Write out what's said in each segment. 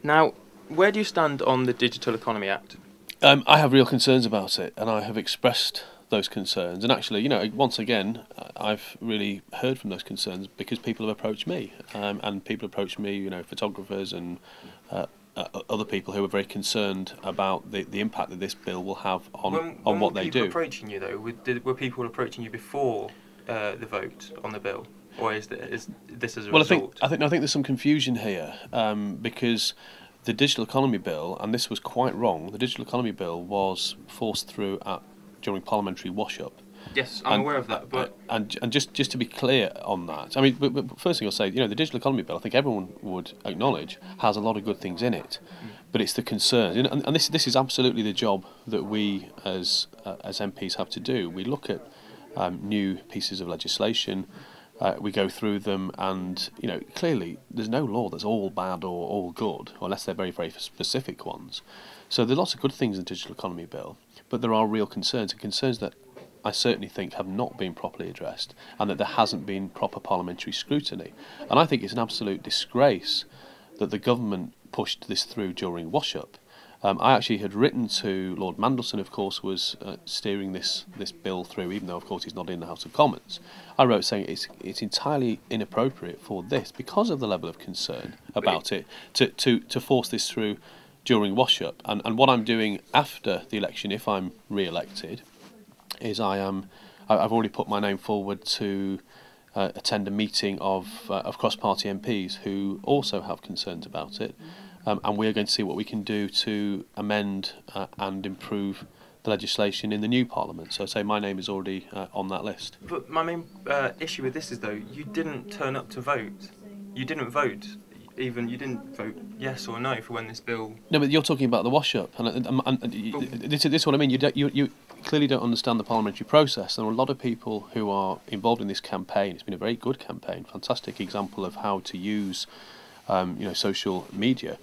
Now, where do you stand on the Digital Economy Act? I have real concerns about it, and I have expressed those concerns. And actually, once again, I've really heard from those concerns because people have approached me, and people approached me, photographers and other people who are very concerned about the impact that this bill will have on what they do. When were people approaching you, though? Were people approaching you before the vote on the bill, or is this as a result? I think there's some confusion here, because the Digital Economy Bill, and this was quite wrong, the Digital Economy Bill was forced through during parliamentary wash-up. Yes, I'm aware of that. But and just to be clear on that, I mean, but first thing I'll say, the Digital Economy Bill, I think everyone would acknowledge, has a lot of good things in it, but it's the concerns, and this is absolutely the job that we as MPs have to do. We look at new pieces of legislation. We go through them, and clearly there's no law that's all bad or all good, unless they're very, very specific ones. So there are lots of good things in the Digital Economy Bill, but there are real concerns, and concerns that I certainly think have not been properly addressed, and that there hasn't been proper parliamentary scrutiny. And I think it's an absolute disgrace that the government pushed this through during wash-up. I actually had written to Lord Mandelson, of course, was steering this bill through, even though, of course, he's not in the House of Commons. I wrote saying it's entirely inappropriate for this, because of the level of concern about it, to force this through during wash-up. And what I'm doing after the election, if I'm re-elected, is I've already put my name forward to attend a meeting of cross-party MPs who also have concerns about it. And we're going to see what we can do to amend and improve the legislation in the new Parliament. So I say my name is already on that list. But my main issue with this is, though, you didn't turn up to vote. You didn't vote. You didn't vote yes or no for when this bill... No, but you're talking about the wash-up. And this is what I mean. You clearly don't understand the parliamentary process. There are a lot of people who are involved in this campaign. It's been a very good campaign, fantastic example of how to use social media.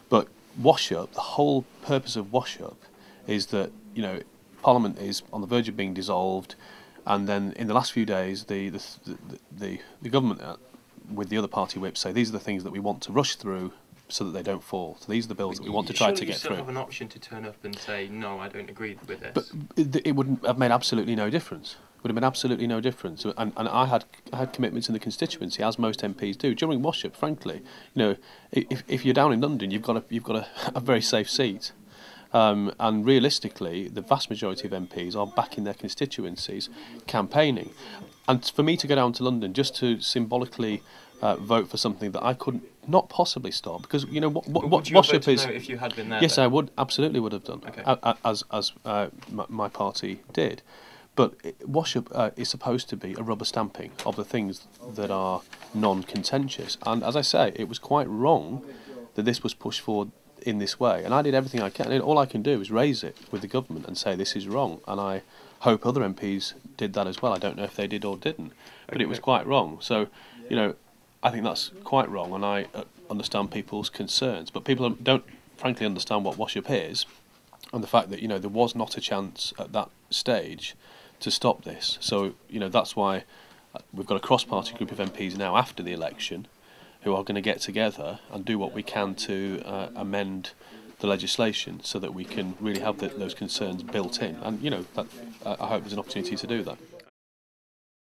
But wash-up, the whole purpose of wash-up is that, Parliament is on the verge of being dissolved, and then in the last few days, the government, with the other party whips, say these are the things that we want to rush through so that they don't fall. So these are the bills that we want to try to get through. You still have an option to turn up and say, no, I don't agree with this. But it wouldn't have made absolutely no difference. Would have been absolutely no difference. And I had commitments in the constituency, as most MPs do. During wash-up, frankly, if you're down in London, you've got a very safe seat. And realistically, the vast majority of MPs are back in their constituencies campaigning. And for me to go down to London just to symbolically vote for something that I could not possibly stop, because what wash-up is. If you had been there, yes, then? I would absolutely would have done, okay. as my party did. But wash-up is supposed to be a rubber stamping of the things that are non-contentious. And as I say, it was quite wrong that this was pushed forward in this way. And I did everything I can. And all I can do is raise it with the government and say this is wrong. And I hope other MPs did that as well. I don't know if they did or didn't. But it was quite wrong. So, I think that's quite wrong. And I understand people's concerns. But people don't frankly understand what wash-up is. And the fact that, there was not a chance at that stage to stop this. So, that's why we've got a cross-party group of MPs now after the election who are going to get together and do what we can to amend the legislation so that we can really have those concerns built in. And, I hope there's an opportunity to do that.